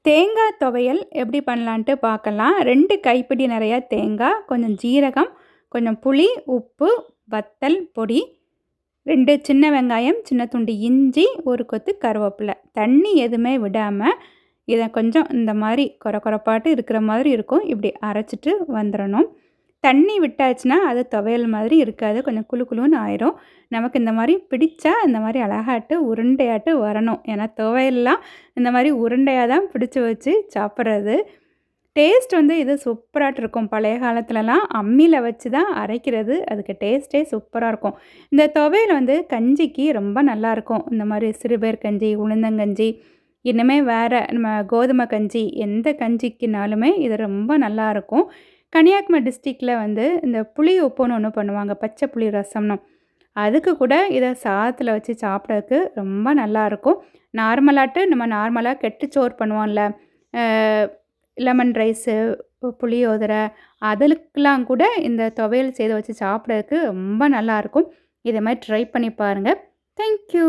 தேங்காய் துவையல் எப்படி பண்ணலான்ட்டு பார்க்கலாம். 2 கைப்பிடி நிறையா தேங்காய், கொஞ்சம் ஜீரகம், கொஞ்சம் புளி, உப்பு, வத்தல் பொடி, 2 சின்ன வெங்காயம், சின்ன துண்டு இஞ்சி, ஒரு கொத்து கருவேப்பிலை. தண்ணி எதுவுமே விடாமல் இதை கொஞ்சம் இந்த மாதிரி கொரப்பாட்டு இருக்கிற மாதிரி இருக்கும். இப்படி அரைச்சிட்டு வந்துடணும். தண்ணி விட்டாச்சுன்னா அது துவையல் மாதிரி இருக்காது, கொஞ்சம் குளு குளுன்னு ஆயிரும். நமக்கு இந்த மாதிரி பிடிச்சா இந்த மாதிரி அழகாட்டு உருண்டையாட்டு வரணும். ஏன்னா துவையல்லாம் இந்த மாதிரி உருண்டையாக தான் பிடிச்சி வச்சு சாப்பிட்றது. டேஸ்ட் இது சூப்பராக இருக்கும். பழைய காலத்துலலாம் அம்மியில் வச்சு தான் அரைக்கிறது, அதுக்கு டேஸ்ட்டே சூப்பராக இருக்கும். இந்த துவையல் கஞ்சிக்கு ரொம்ப நல்லாயிருக்கும். இந்த மாதிரி சிறுபயிர் கஞ்சி, உளுந்தங்கஞ்சி, இன்னுமே வேறு நம்ம கோதுமை கஞ்சி, எந்த கஞ்சிக்குனாலுமே இது ரொம்ப நல்லாயிருக்கும். கன்னியாகுமரி டிஸ்ட்ரிக்டில் இந்த புளி உப்புன்னு ஒன்று பண்ணுவாங்க, பச்சை புளி ரசம்னு. அதுக்கு கூட இதை சாதத்தில் வச்சு சாப்பிட்றதுக்கு ரொம்ப நல்லாயிருக்கும். நம்ம நார்மலாக கெட்டுச்சோறு பண்ணுவோம்ல, லெமன் ரைஸு, புளியோதரை, அதுக்கெலாம் கூட இந்த துவையல் செய்து வச்சு சாப்பிட்றதுக்கு ரொம்ப நல்லாயிருக்கும். இதை மாதிரி ட்ரை பண்ணி பாருங்கள். தேங்க்யூ.